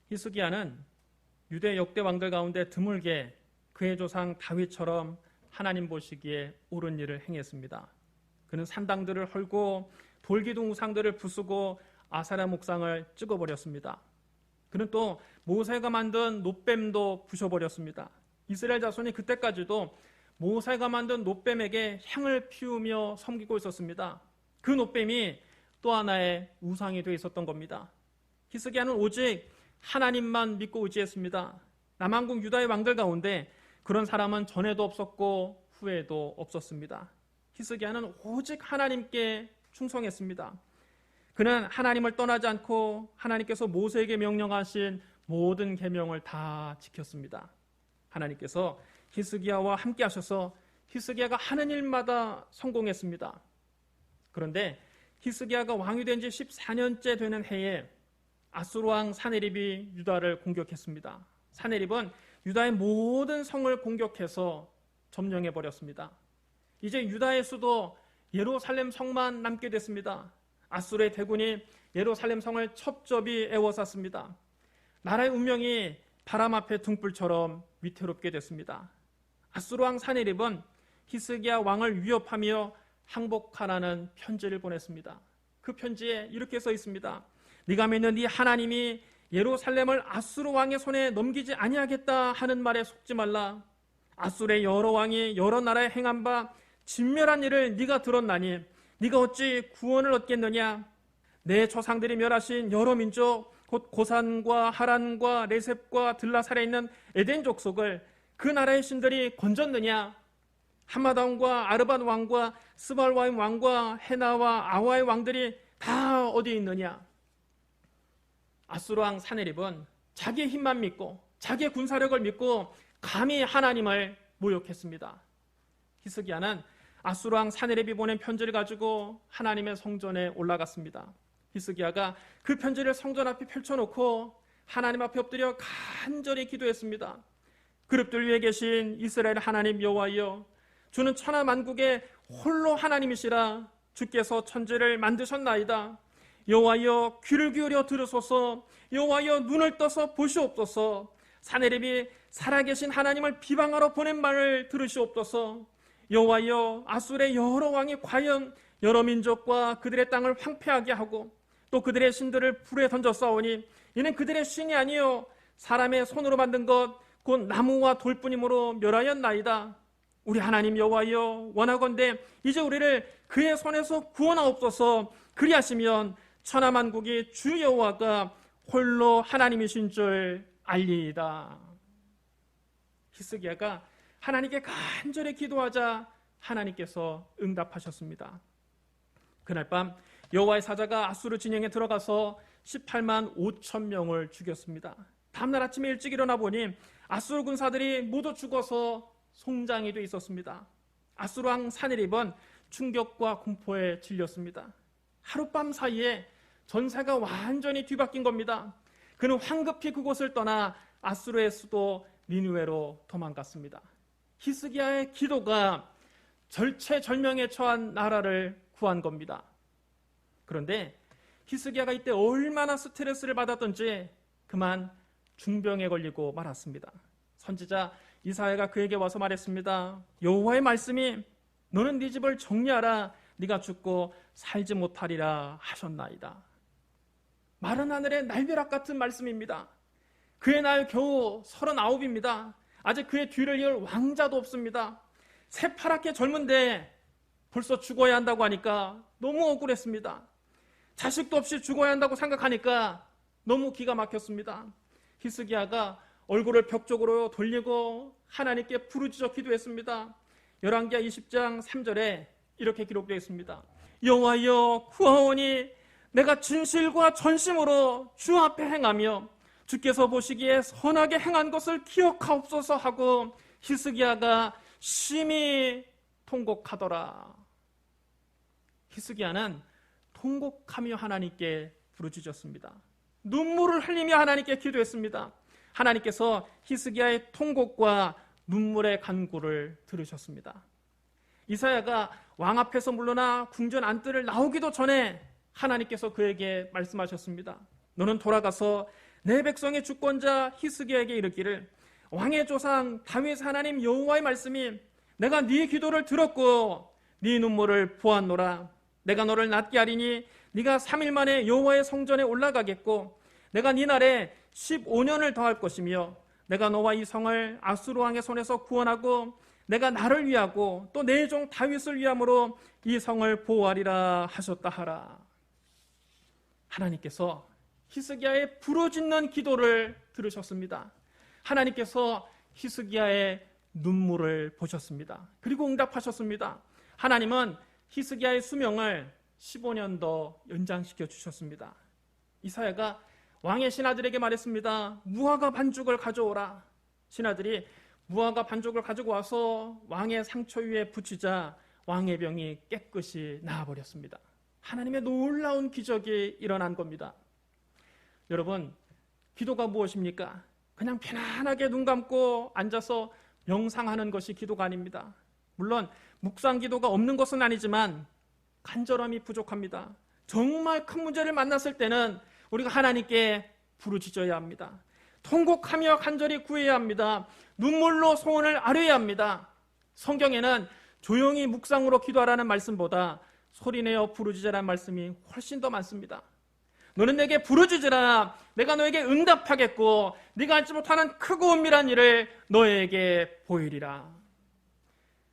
히스기야는 유대 역대 왕들 가운데 드물게 그의 조상 다윗처럼 하나님 보시기에 옳은 일을 행했습니다. 그는 산당들을 헐고 돌기둥 우상들을 부수고 아사라 목상을 찍어버렸습니다. 그는 또 모세가 만든 놋뱀도 부셔버렸습니다. 이스라엘 자손이 그때까지도 모세가 만든 놋뱀에게 향을 피우며 섬기고 있었습니다. 그 놋뱀이 또 하나의 우상이 되어 있었던 겁니다. 히스기야는 오직 하나님만 믿고 의지했습니다. 남한국 유다의 왕들 가운데 그런 사람은 전에도 없었고 후에도 없었습니다. 히스기야는 오직 하나님께 충성했습니다. 그는 하나님을 떠나지 않고 하나님께서 모세에게 명령하신 모든 계명을 다 지켰습니다. 하나님께서 히스기야와 함께 하셔서 히스기야가 하는 일마다 성공했습니다. 그런데 히스기야가 왕이 된 지 14년째 되는 해에 아수르 왕 사네립이 유다를 공격했습니다. 사네립은 유다의 모든 성을 공격해서 점령해버렸습니다. 이제 유다의 수도 예루살렘 성만 남게 됐습니다. 아수르의 대군이 예루살렘 성을 첩첩이 에워쌌습니다. 나라의 운명이 바람 앞에 등불처럼 위태롭게 됐습니다. 아수르 왕 사네립은 히스기야 왕을 위협하며 항복하라는 편지를 보냈습니다. 그 편지에 이렇게 써 있습니다. 네가 믿는 네 하나님이 예루살렘을 아수르 왕의 손에 넘기지 아니하겠다 하는 말에 속지 말라. 아수르의 여러 왕이 여러 나라에 행한 바 진멸한 일을 네가 들었나니 네가 어찌 구원을 얻겠느냐. 내 조상들이 멸하신 여러 민족 곧 고산과 하란과 레셉과 들라살에 있는 에덴 족속을 그 나라의 신들이 건졌느냐. 하마다온과 아르반 왕과 스발와임 왕과 헤나와 아와의 왕들이 다 어디 있느냐. 아수르 왕 사네립은 자기의 힘만 믿고 자기의 군사력을 믿고 감히 하나님을 모욕했습니다. 히스기야는 아수르 왕 사네립이 보낸 편지를 가지고 하나님의 성전에 올라갔습니다. 히스기야가 그 편지를 성전 앞에 펼쳐놓고 하나님 앞에 엎드려 간절히 기도했습니다. 그룹들 위에 계신 이스라엘 하나님 여호와여, 주는 천하 만국의 홀로 하나님이시라. 주께서 천지를 만드셨나이다. 여호와여, 귀를 기울여 들으소서. 여호와여, 눈을 떠서 보시옵소서. 사네립이 살아계신 하나님을 비방하러 보낸 말을 들으시옵소서. 여호와여, 아수르의 여러 왕이 과연 여러 민족과 그들의 땅을 황폐하게 하고 또 그들의 신들을 불에 던져 싸우니 이는 그들의 신이 아니요 사람의 손으로 만든 것 곧 나무와 돌뿐이므로 멸하였나이다. 우리 하나님 여호와여, 원하건대 이제 우리를 그의 손에서 구원하옵소서. 그리하시면 천하만국이 주 여호와가 홀로 하나님이신 줄 알리이다. 히스기야가 하나님께 간절히 기도하자 하나님께서 응답하셨습니다. 그날 밤 여호와의 사자가 아수르 진영에 들어가서 18만 5천 명을 죽였습니다. 다음날 아침에 일찍 일어나 보니 아수르 군사들이 모두 죽어서 송장이 돼 있었습니다. 아수르 왕 사네립은 충격과 공포에 질렸습니다. 하룻밤 사이에 전세가 완전히 뒤바뀐 겁니다. 그는 황급히 그곳을 떠나 아수르의 수도 니느웨로 도망갔습니다. 히스기야의 기도가 절체절명에 처한 나라를 구한 겁니다. 그런데 히스기야가 이때 얼마나 스트레스를 받았던지 그만 중병에 걸리고 말았습니다. 선지자 이사야가 그에게 와서 말했습니다. 여호와의 말씀이 너는 네 집을 정리하라. 네가 죽고 살지 못하리라 하셨나이다. 마른 하늘의 날벼락 같은 말씀입니다. 그의 나이 겨우 39입니다. 아직 그의 뒤를 이을 왕자도 없습니다. 새파랗게 젊은데 벌써 죽어야 한다고 하니까 너무 억울했습니다. 자식도 없이 죽어야 한다고 생각하니까 너무 기가 막혔습니다. 히스기야가 얼굴을 벽 쪽으로 돌리고 하나님께 부르짖어 기도했습니다. 열왕기하 20장 3절에 이렇게 기록되어 있습니다. 여호와여, 구하오니 내가 진실과 전심으로 주 앞에 행하며 주께서 보시기에 선하게 행한 것을 기억하옵소서 하고 히스기야가 심히 통곡하더라. 히스기야는 통곡하며 하나님께 부르짖었습니다. 눈물을 흘리며 하나님께 기도했습니다. 하나님께서 히스기야의 통곡과 눈물의 간구를 들으셨습니다. 이사야가 왕 앞에서 물러나 궁전 안뜰을 나오기도 전에 하나님께서 그에게 말씀하셨습니다. 너는 돌아가서 내 백성의 주권자 히스기야에게 이르기를 왕의 조상 다윗 하나님 여호와의 말씀이 내가 네 기도를 들었고 네 눈물을 보았노라. 내가 너를 낫게 하리니 네가 3일 만에 여호와의 성전에 올라가겠고 내가 네 날에 15년을 더할 것이며 내가 너와 이 성을 아수르 왕의 손에서 구원하고 내가 나를 위하고 또 내 종 다윗을 위함으로 이 성을 보호하리라 하셨다 하라. 하나님께서 히스기야의 부르짖는 기도를 들으셨습니다. 하나님께서 히스기야의 눈물을 보셨습니다. 그리고 응답하셨습니다. 하나님은 히스기야의 수명을 15년 더 연장시켜 주셨습니다. 이사야가 왕의 신하들에게 말했습니다. 무화과 반죽을 가져오라. 신하들이 무화과 반죽을 가지고 와서 왕의 상처 위에 붙이자 왕의 병이 깨끗이 나아버렸습니다. 하나님의 놀라운 기적이 일어난 겁니다. 여러분, 기도가 무엇입니까? 그냥 편안하게 눈 감고 앉아서 명상하는 것이 기도가 아닙니다. 물론 묵상 기도가 없는 것은 아니지만 간절함이 부족합니다. 정말 큰 문제를 만났을 때는 우리가 하나님께 부르짖어야 합니다. 통곡하며 간절히 구해야 합니다. 눈물로 소원을 아뢰야 합니다. 성경에는 조용히 묵상으로 기도하라는 말씀보다 소리내어 부르짖으라는 말씀이 훨씬 더 많습니다. 너는 내게 부르짖으라. 내가 너에게 응답하겠고 네가 알지 못하는 크고 은밀한 일을 너에게 보이리라.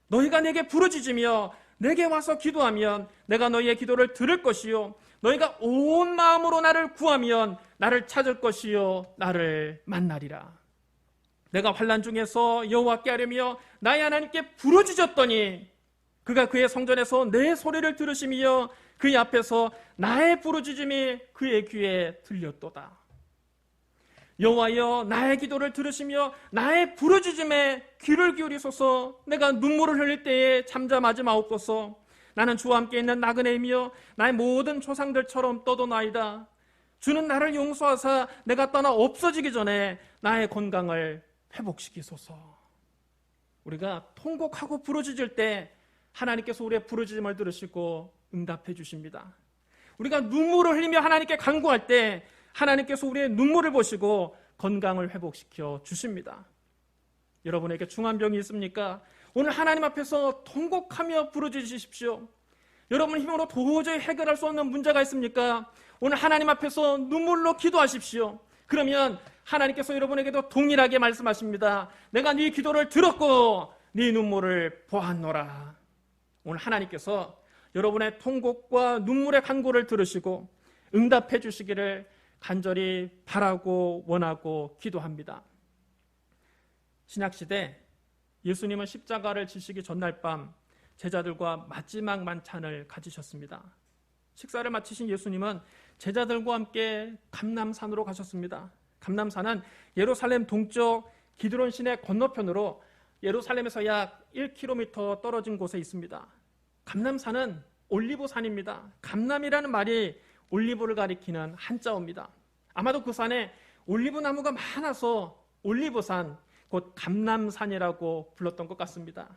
너희가 내게 부르짖으며 내게 와서 기도하면 내가 너희의 기도를 들을 것이요 너희가 온 마음으로 나를 구하면 나를 찾을 것이요 나를 만나리라. 내가 환난 중에서 여호와께 하려며 나의 하나님께 부르짖었더니 그가 그의 성전에서 내 소리를 들으시며 그의 앞에서 나의 부르짖음이 그의 귀에 들렸도다. 여호와여 나의 기도를 들으시며 나의 부르짖음에 귀를 기울이소서. 내가 눈물을 흘릴 때에 잠잠하지 마옵소서. 나는 주와 함께 있는 나그네이며 나의 모든 조상들처럼 떠도나이다. 주는 나를 용서하사 내가 떠나 없어지기 전에 나의 건강을 회복시키소서. 우리가 통곡하고 부르짖을 때 하나님께서 우리의 부르짖음을 들으시고 응답해 주십니다. 우리가 눈물을 흘리며 하나님께 간구할 때 하나님께서 우리의 눈물을 보시고 건강을 회복시켜 주십니다. 여러분에게 중환병이 있습니까? 오늘 하나님 앞에서 통곡하며 부르짖으십시오. 여러분 힘으로 도저히 해결할 수 없는 문제가 있습니까? 오늘 하나님 앞에서 눈물로 기도하십시오. 그러면 하나님께서 여러분에게도 동일하게 말씀하십니다. 내가 네 기도를 들었고 네 눈물을 보았노라. 오늘 하나님께서 여러분의 통곡과 눈물의 간구를 들으시고 응답해 주시기를 간절히 바라고 원하고 기도합니다. 신약시대 예수님은 십자가를 지시기 전날 밤 제자들과 마지막 만찬을 가지셨습니다. 식사를 마치신 예수님은 제자들과 함께 감람산으로 가셨습니다. 감람산은 예루살렘 동쪽 기드론 시내 건너편으로 예루살렘에서 약 1km 떨어진 곳에 있습니다. 감람산은 올리브산입니다. 감람이라는 말이 올리브를 가리키는 한자어입니다. 아마도 그 산에 올리브 나무가 많아서 올리브산, 곧 감람산이라고 불렀던 것 같습니다.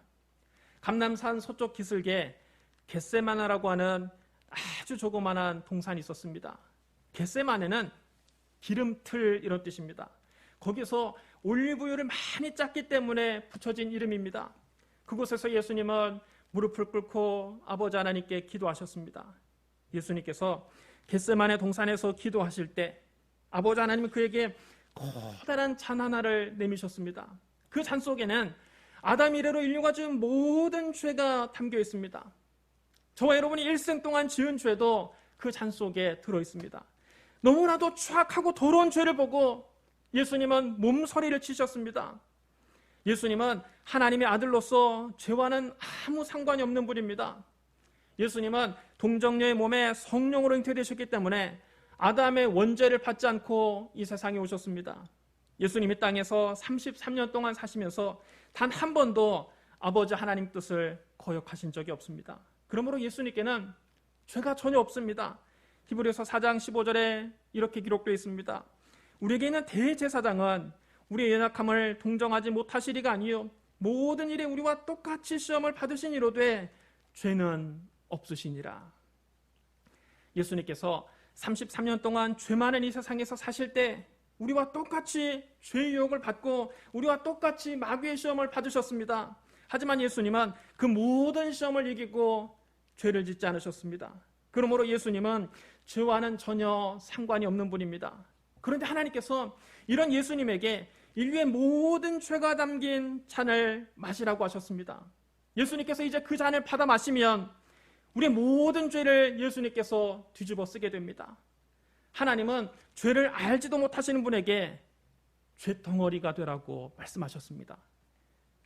감람산 서쪽 기슭에 겟세마네라고 하는 아주 조그만한 동산이 있었습니다. 겟세마네는 기름틀 이런 뜻입니다. 거기서 올리브유를 많이 짰기 때문에 붙여진 이름입니다. 그곳에서 예수님은 무릎을 꿇고 아버지 하나님께 기도하셨습니다. 예수님께서 겟세마네 동산에서 기도하실 때 아버지 하나님은 그에게 커다란 잔 하나를 내미셨습니다. 그 잔 속에는 아담 이래로 인류가 지은 모든 죄가 담겨 있습니다. 저와 여러분이 일생 동안 지은 죄도 그 잔 속에 들어 있습니다. 너무나도 추악하고 더러운 죄를 보고 예수님은 몸서리를 치셨습니다. 예수님은 하나님의 아들로서 죄와는 아무 상관이 없는 분입니다. 예수님은 동정녀의 몸에 성령으로 잉태되셨기 때문에 아담의 원죄를 받지 않고 이 세상에 오셨습니다. 예수님이 땅에서 33년 동안 사시면서 단 한 번도 아버지 하나님 뜻을 거역하신 적이 없습니다. 그러므로 예수님께는 죄가 전혀 없습니다. 히브리서 4장 15절에 이렇게 기록되어 있습니다. 우리에게 있는 대제사장은 우리의 연약함을 동정하지 못하시리가 아니요 모든 일에 우리와 똑같이 시험을 받으신 이로되 죄는 없으시니라. 예수님께서 33년 동안 죄 많은 이 세상에서 사실 때 우리와 똑같이 죄의 유혹을 받고 우리와 똑같이 마귀의 시험을 받으셨습니다. 하지만 예수님은 그 모든 시험을 이기고 죄를 짓지 않으셨습니다. 그러므로 예수님은 죄와는 전혀 상관이 없는 분입니다. 그런데 하나님께서 이런 예수님에게 인류의 모든 죄가 담긴 잔을 마시라고 하셨습니다. 예수님께서 이제 그 잔을 받아 마시면 우리의 모든 죄를 예수님께서 뒤집어 쓰게 됩니다. 하나님은 죄를 알지도 못하시는 분에게 죄덩어리가 되라고 말씀하셨습니다.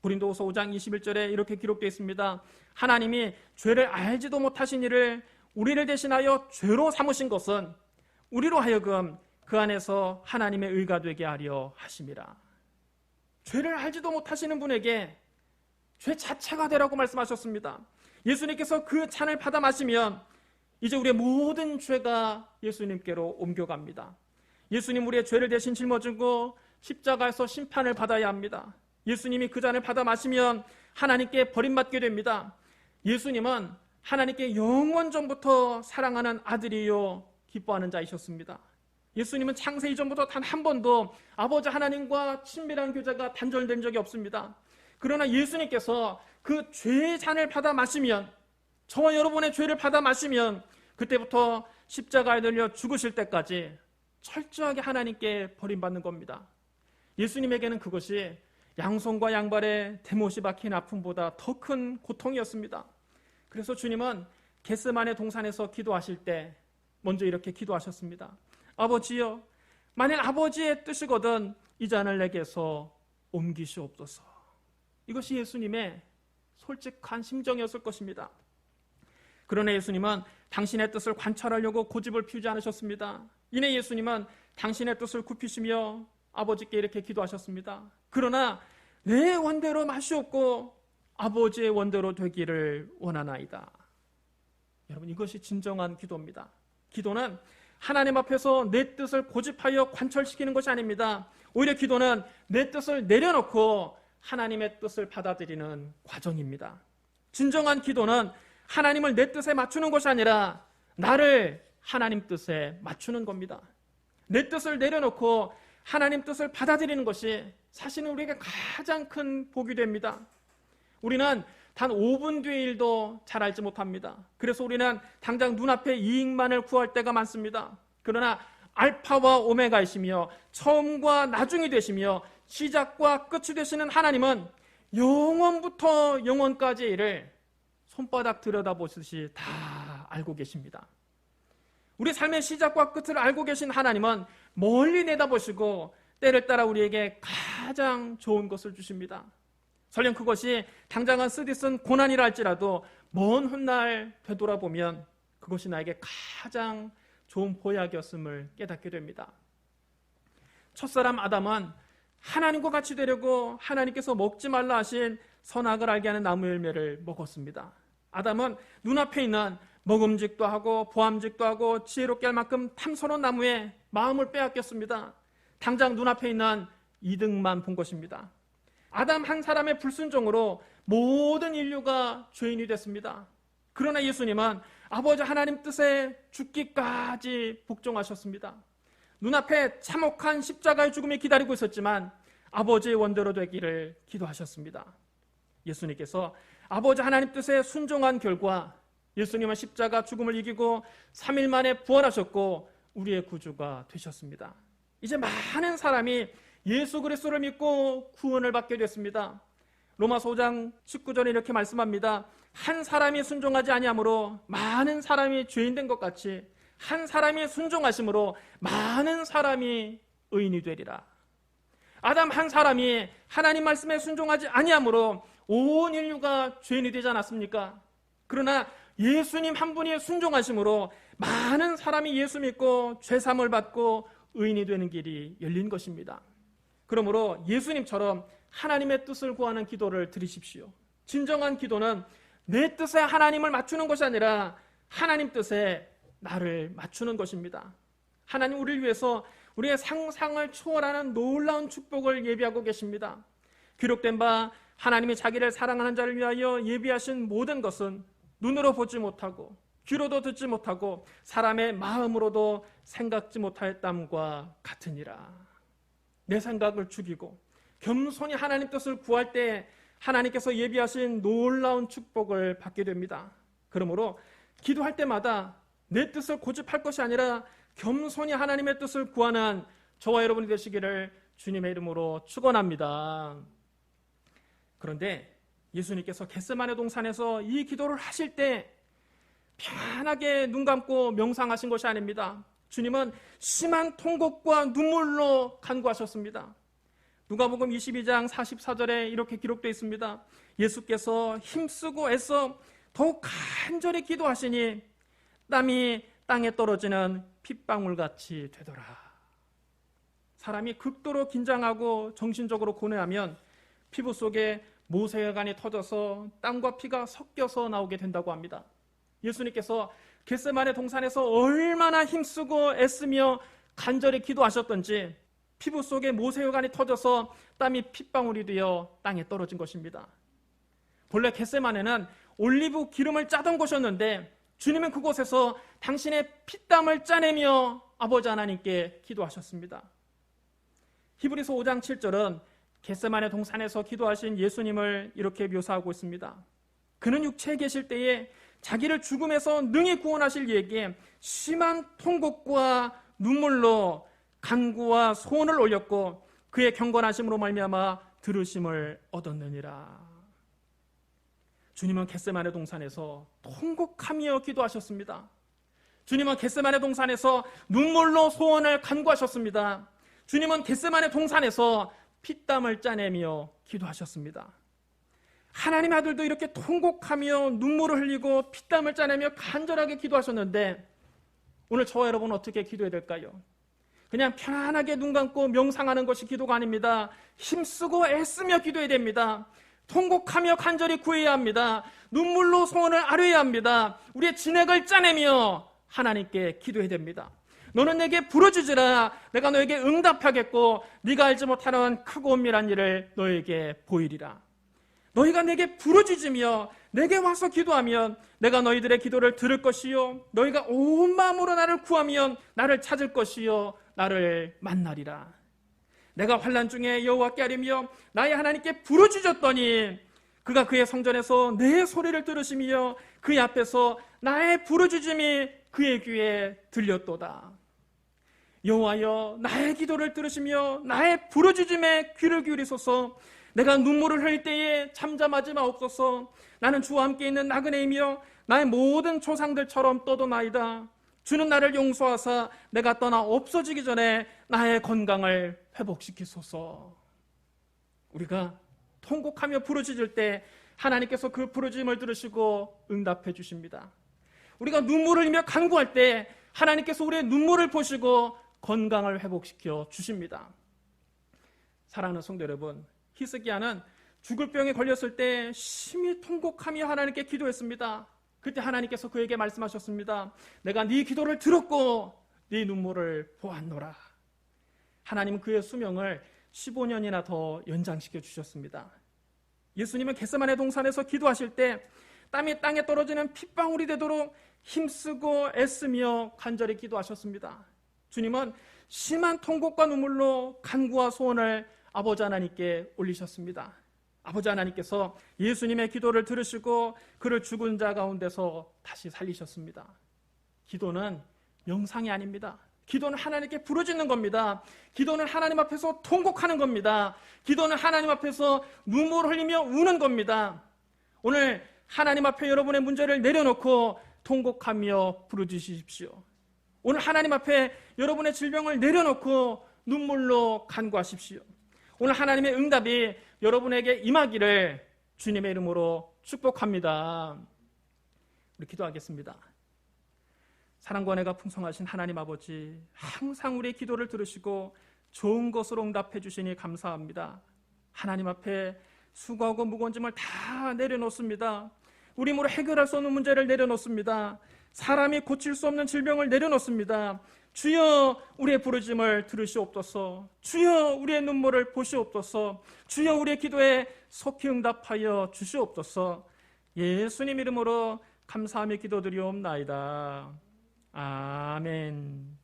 고린도후서 5장 21절에 이렇게 기록되어 있습니다. 하나님이 죄를 알지도 못하신 이를 우리를 대신하여 죄로 삼으신 것은 우리로 하여금 그 안에서 하나님의 의가 되게 하려 하심이라. 죄를 알지도 못하시는 분에게 죄 자체가 되라고 말씀하셨습니다. 예수님께서 그 잔을 받아 마시면 이제 우리의 모든 죄가 예수님께로 옮겨갑니다. 예수님 우리의 죄를 대신 짊어지고 십자가에서 심판을 받아야 합니다. 예수님이 그 잔을 받아 마시면 하나님께 버림받게 됩니다. 예수님은 하나님께 영원 전부터 사랑하는 아들이요 기뻐하는 자이셨습니다. 예수님은 창세 이전부터 단 한 번도 아버지 하나님과 친밀한 교제가 단절된 적이 없습니다. 그러나 예수님께서 그 죄의 잔을 받아 마시면, 저와 여러분의 죄를 받아 마시면 그때부터 십자가에 달려 죽으실 때까지 철저하게 하나님께 버림받는 겁니다. 예수님에게는 그것이 양손과 양발에 대못이 박힌 아픔보다 더 큰 고통이었습니다. 그래서 주님은 겟세마네 동산에서 기도하실 때 먼저 이렇게 기도하셨습니다. 아버지여, 만일 아버지의 뜻이거든 이 잔을 내게서 옮기시옵소서. 이것이 예수님의 솔직한 심정이었을 것입니다. 그러나 예수님은 당신의 뜻을 관찰하려고 고집을 피우지 않으셨습니다. 이내 예수님은 당신의 뜻을 굽히시며 아버지께 이렇게 기도하셨습니다. 그러나 내 원대로 마시옵고 아버지의 원대로 되기를 원하나이다. 여러분, 이것이 진정한 기도입니다. 기도는 하나님 앞에서 내 뜻을 고집하여 관철시키는 것이 아닙니다. 오히려 기도는 내 뜻을 내려놓고 하나님의 뜻을 받아들이는 과정입니다. 진정한 기도는 하나님을 내 뜻에 맞추는 것이 아니라 나를 하나님 뜻에 맞추는 겁니다. 내 뜻을 내려놓고 하나님 뜻을 받아들이는 것이 사실은 우리에게 가장 큰 복이 됩니다. 우리는 단 5분 뒤의 일도 잘 알지 못합니다. 그래서 우리는 당장 눈앞의 이익만을 구할 때가 많습니다. 그러나 알파와 오메가이시며 처음과 나중이 되시며 시작과 끝이 되시는 하나님은 영원부터 영원까지의 일을 손바닥 들여다보듯이 다 알고 계십니다. 우리 삶의 시작과 끝을 알고 계신 하나님은 멀리 내다보시고 때를 따라 우리에게 가장 좋은 것을 주십니다. 설령 그것이 당장은 쓰디쓴 고난이라 할지라도 먼 훗날 되돌아보면 그것이 나에게 가장 좋은 보약이었음을 깨닫게 됩니다. 첫사람 아담은 하나님과 같이 되려고 하나님께서 먹지 말라 하신 선악을 알게 하는 나무 열매를 먹었습니다. 아담은 눈앞에 있는 먹음직도 하고 보암직도 하고 지혜롭게 할 만큼 탐스러운 나무에 마음을 빼앗겼습니다. 당장 눈앞에 있는 이득만 본 것입니다. 아담 한 사람의 불순종으로 모든 인류가 죄인이 됐습니다. 그러나 예수님은 아버지 하나님 뜻에 죽기까지 복종하셨습니다. 눈앞에 참혹한 십자가의 죽음이 기다리고 있었지만 아버지의 원대로 되기를 기도하셨습니다. 예수님께서 아버지 하나님 뜻에 순종한 결과 예수님은 십자가 죽음을 이기고 3일 만에 부활하셨고 우리의 구주가 되셨습니다. 이제 많은 사람이 예수 그리스도를 믿고 구원을 받게 됐습니다. 로마서 5장 19절에 이렇게 말씀합니다. 한 사람이 순종하지 아니하므로 많은 사람이 죄인 된 것 같이 한 사람이 순종하심으로 많은 사람이 의인이 되리라. 아담 한 사람이 하나님 말씀에 순종하지 아니하므로 온 인류가 죄인이 되지 않았습니까? 그러나 예수님 한 분이 순종하심으로 많은 사람이 예수 믿고 죄사함을 받고 의인이 되는 길이 열린 것입니다. 그러므로 예수님처럼 하나님의 뜻을 구하는 기도를 드리십시오. 진정한 기도는 내 뜻에 하나님을 맞추는 것이 아니라 하나님 뜻에 나를 맞추는 것입니다. 하나님 우리를 위해서 우리의 상상을 초월하는 놀라운 축복을 예비하고 계십니다. 기록된 바 하나님이 자기를 사랑하는 자를 위하여 예비하신 모든 것은 눈으로 보지 못하고 귀로도 듣지 못하고 사람의 마음으로도 생각지 못하였담과 같으니라. 내 생각을 죽이고 겸손히 하나님 뜻을 구할 때 하나님께서 예비하신 놀라운 축복을 받게 됩니다. 그러므로 기도할 때마다 내 뜻을 고집할 것이 아니라 겸손히 하나님의 뜻을 구하는 저와 여러분이 되시기를 주님의 이름으로 축원합니다. 그런데 예수님께서 겟세마네 동산에서 이 기도를 하실 때 편안하게 눈 감고 명상하신 것이 아닙니다. 주님은 심한 통곡과 눈물로 간구하셨습니다. 누가복음 22장 44절에 이렇게 기록되어 있습니다. 예수께서 힘쓰고 애써 더욱 간절히 기도하시니 땀이 땅에 떨어지는 핏방울같이 되더라. 사람이 극도로 긴장하고 정신적으로 고뇌하면 피부 속에 모세혈관이 터져서 땀과 피가 섞여서 나오게 된다고 합니다. 예수님께서 겟세마네 동산에서 얼마나 힘쓰고 애쓰며 간절히 기도하셨던지 피부 속에 모세혈관이 터져서 땀이 핏방울이 되어 땅에 떨어진 것입니다. 본래 겟세마네는 올리브 기름을 짜던 곳이었는데 주님은 그곳에서 당신의 피땀을 짜내며 아버지 하나님께 기도하셨습니다. 히브리서 5장 7절은 겟세마네 동산에서 기도하신 예수님을 이렇게 묘사하고 있습니다. 그는 육체에 계실 때에 자기를 죽음에서 능히 구원하실 이에게 심한 통곡과 눈물로 간구와 소원을 올렸고 그의 경건하심으로 말미암아 들으심을 얻었느니라. 주님은 겟세마네 동산에서 통곡하며 기도하셨습니다. 주님은 겟세마네 동산에서 눈물로 소원을 간구하셨습니다. 주님은 겟세마네 동산에서 피땀을 짜내며 기도하셨습니다. 하나님의 아들도 이렇게 통곡하며 눈물을 흘리고 피땀을 짜내며 간절하게 기도하셨는데 오늘 저와 여러분은 어떻게 기도해야 될까요? 그냥 편안하게 눈 감고 명상하는 것이 기도가 아닙니다. 힘쓰고 애쓰며 기도해야 됩니다. 통곡하며 간절히 구해야 합니다. 눈물로 소원을 아뢰어야 합니다. 우리의 진액을 짜내며 하나님께 기도해야 됩니다. 너는 내게 부르짖으라. 내가 너에게 응답하겠고 네가 알지 못하는 크고 은밀한 일을 너에게 보이리라. 너희가 내게 부르짖으며 내게 와서 기도하면 내가 너희들의 기도를 들을 것이요 너희가 온 마음으로 나를 구하면 나를 찾을 것이요 나를 만나리라. 내가 환난 중에 여호와께 아뢰며 나의 하나님께 부르짖었더니 그가 그의 성전에서 내 소리를 들으시며 그의 앞에서 나의 부르짖음이 그의 귀에 들렸도다. 여호와여 나의 기도를 들으시며 나의 부르짖음에 귀를 기울이소서. 내가 눈물을 흘릴 때에 잠잠하지 마옵소서. 나는 주와 함께 있는 나그네이며 나의 모든 조상들처럼 떠도나이다. 주는 나를 용서하사 내가 떠나 없어지기 전에 나의 건강을 회복시키소서. 우리가 통곡하며 부르짖을 때 하나님께서 그 부르짖음을 들으시고 응답해 주십니다. 우리가 눈물을 흘리며 간구할 때 하나님께서 우리의 눈물을 보시고 건강을 회복시켜 주십니다. 사랑하는 성도 여러분, 히스기야는 죽을 병에 걸렸을 때 심히 통곡하며 하나님께 기도했습니다. 그때 하나님께서 그에게 말씀하셨습니다. 내가 네 기도를 들었고 네 눈물을 보았노라. 하나님은 그의 수명을 15년이나 더 연장시켜 주셨습니다. 예수님은 겟세마네 동산에서 기도하실 때 땀이 땅에 떨어지는 핏방울이 되도록 힘쓰고 애쓰며 간절히 기도하셨습니다. 주님은 심한 통곡과 눈물로 간구와 소원을 아버지 하나님께 올리셨습니다. 아버지 하나님께서 예수님의 기도를 들으시고 그를 죽은 자 가운데서 다시 살리셨습니다. 기도는 명상이 아닙니다. 기도는 하나님께 부르짖는 겁니다. 기도는 하나님 앞에서 통곡하는 겁니다. 기도는 하나님 앞에서 눈물을 흘리며 우는 겁니다. 오늘 하나님 앞에 여러분의 문제를 내려놓고 통곡하며 부르짖으십시오. 오늘 하나님 앞에 여러분의 질병을 내려놓고 눈물로 간구하십시오. 오늘 하나님의 응답이 여러분에게 임하기를 주님의 이름으로 축복합니다. 우리 기도하겠습니다. 사랑과 은혜가 풍성하신 하나님 아버지, 항상 우리의 기도를 들으시고 좋은 것으로 응답해 주시니 감사합니다. 하나님 앞에 수고하고 무거운 짐을 다 내려놓습니다. 우리 힘으로 해결할 수 없는 문제를 내려놓습니다. 사람이 고칠 수 없는 질병을 내려놓습니다. 주여 우리의 부르짖음을 들으시옵소서. 주여 우리의 눈물을 보시옵소서. 주여 우리의 기도에 속히 응답하여 주시옵소서. 예수님 이름으로 감사하며 기도드리옵나이다. 아멘.